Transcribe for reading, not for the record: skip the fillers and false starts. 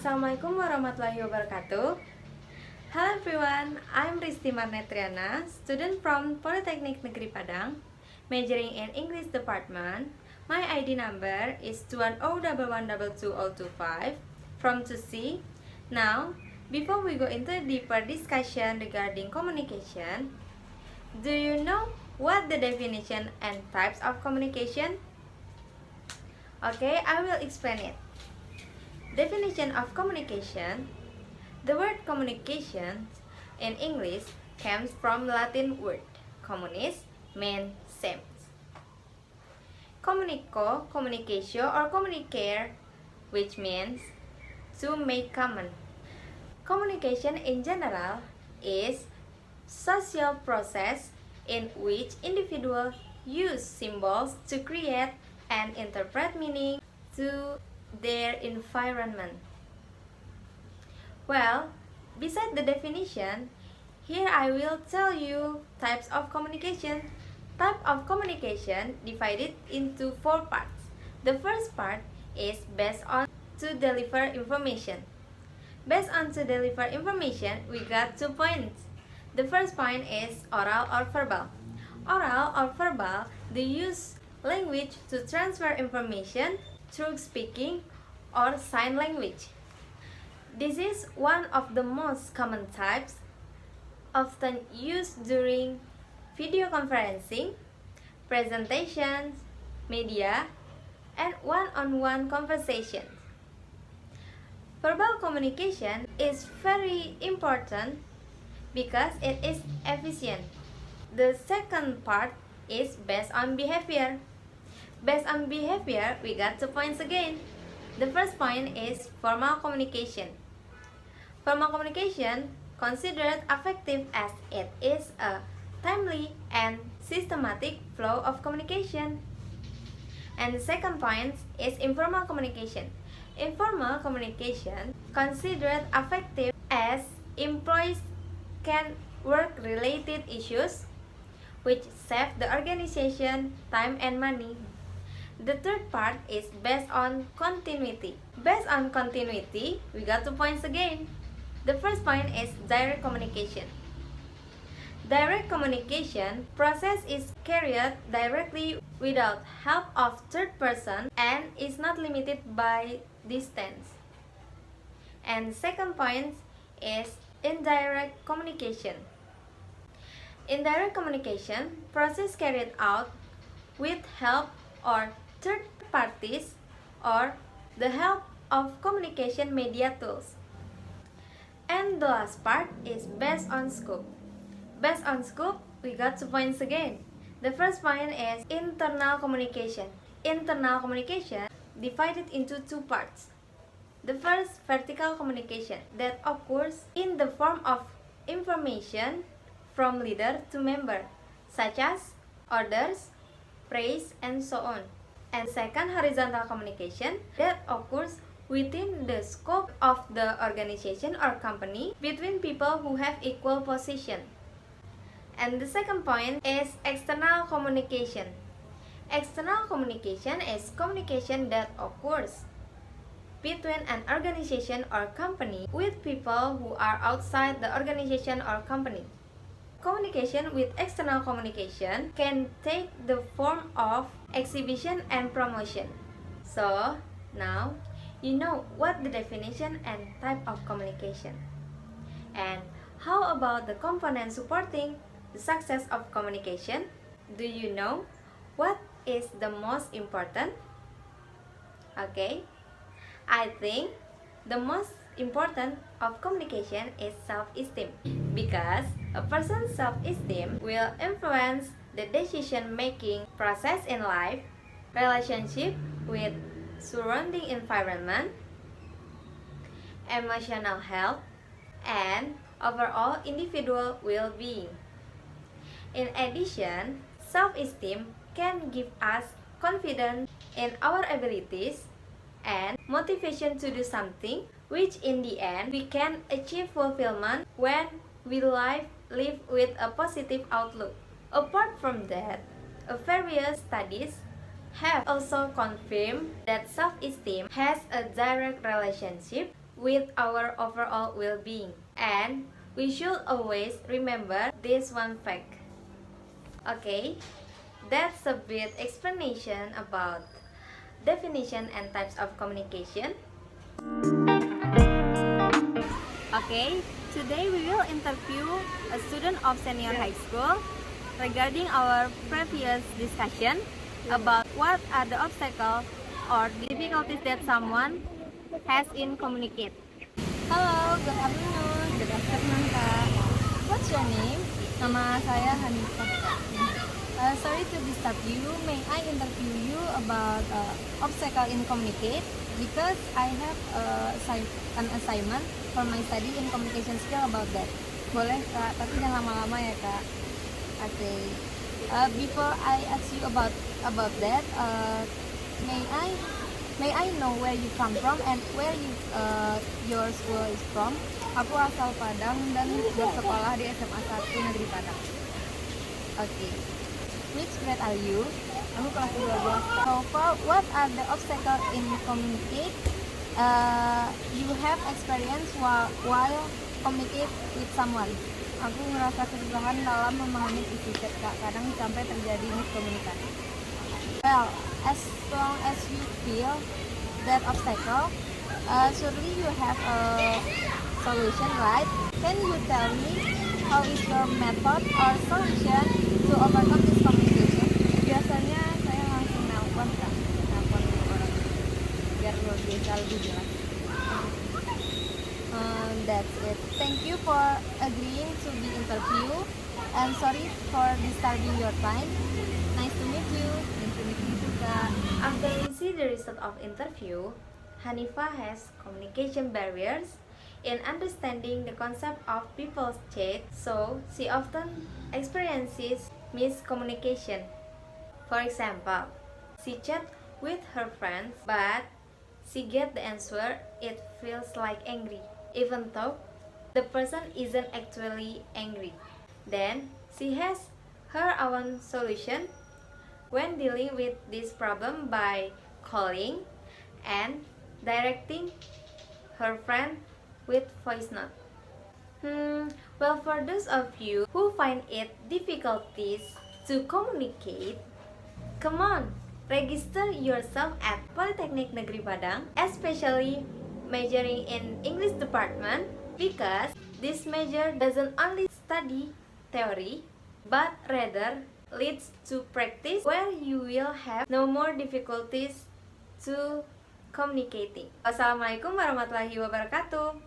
Assalamualaikum warahmatullahi wabarakatuh. Hello everyone, I'm Risti Marnetriana, student from Polytechnic Negeri Padang, majoring in English Department. My ID number is 21011222025 from 2C. Now, before we go into a deeper discussion regarding communication, do you know what the definition and types of communication? Okay, I will explain it. Definition of communication. The word communication in English comes from Latin word communis, mean same. Comunico, communicatio or communicare, which means to make common. Communication in general is social process in which individuals use symbols to create and interpret meaning to their environment. Well, beside the definition, here I will tell you types of communication. Type of communication divided into 4 parts. The first part is based on to deliver information. Based on to deliver information, we got 2 points. The first point is oral or verbal. Oral or verbal, they use language to transfer information through speaking or sign language. This is one of the most common types, often used during video conferencing, presentations, media, and one-on-one conversations. Verbal communication is very important because it is efficient. The second part is based on behavior. Based on behavior, we got 2 points again. The first point is formal communication. Formal communication considered effective as it is a timely and systematic flow of communication. And the second point is informal communication. Informal communication considered effective as employees can work related issues which save the organization time and money. The third part is based on continuity. Based on continuity, we got 2 points again. The first point is direct communication. Direct communication process is carried directly without help of third person and is not limited by distance. And second point is indirect communication. Indirect communication process carried out with help or third parties or the help of communication media tools. And the last part is based on scope. Based on scope, we got 2 points again. The first point is internal communication. Internal communication divided into 2 parts. The first, vertical communication, that occurs in the form of information from leader to member, such as orders, praise, and so on. And second, horizontal communication, that occurs within the scope of the organization or company between people who have equal position. And the second point is external communication. External communication is communication that occurs between an organization or company with people who are outside the organization or company. Communication with external communication can take the form of exhibition and promotion. So, now you know what the definition and type of communication. And how about the components supporting the success of communication? Do you know what is the most important? Okay, I think the most important of communication is self-esteem, because a person's self-esteem will influence the decision-making process in life, relationship with surrounding environment, emotional health, and overall individual well-being. In addition, self-esteem can give us confidence in our abilities and motivation to do something, which in the end we can achieve fulfillment when we live with a positive outlook. Apart from that, various studies have also confirmed that self-esteem has a direct relationship with our overall well-being. And we should always remember this one fact. Okay, that's a bit explanation about definition and types of communication. Okay, today we will interview a student of senior high school regarding our previous discussion about what are the obstacles or difficulties that someone has in communicate. Halo, good afternoon. Good afternoon, Kak. What's your name? Nama saya Hanifah, Kak. Sorry to disturb you. May I interview you about obstacle in communicate? Because I have an assignment for my study in communication skill about that. Boleh, Kak, tapi jangan lama-lama ya, Kak. Okay. Before I ask you about that, may I know where you come from and where your school is from? Aku asal Padang dan bersekolah di SMA 1 Negeri Padang. Okay. Which grade are you? Aku kelas 12. So far, what are the obstacles in communicate? You have experience while communicate with someone. Aku merasa kesusahan dalam memahami isi chat, Kak. Kadang sampai terjadi miskomunikasi. Well, as long as you feel that obstacle, surely you have a solution, right? Can you tell me how is your method or solution to overcome this communication? Biasanya saya langsung nelpon, Kak. Nelpon orang biar bisa lebih jelas. That's it. Thank you for agreeing to be interviewed and sorry for disturbing your time. Nice to meet you. Nice to meet you too, Kak. After we see the result of interview, Hanifah has communication barriers in understanding the concept of people's chat, so she often experiences miscommunication. For example, she chat with her friends, but she get the answer it feels like angry, even though the person isn't actually angry. Then she has her own solution when dealing with this problem by calling and directing her friend with voice note. Well, for those of you who find it difficulties to communicate, come on, register yourself at Polytechnic Negeri Padang, especially majoring in English department, because this major doesn't only study theory but rather leads to practice where you will have no more difficulties to communicating. Wassalamualaikum warahmatullahi wabarakatuh.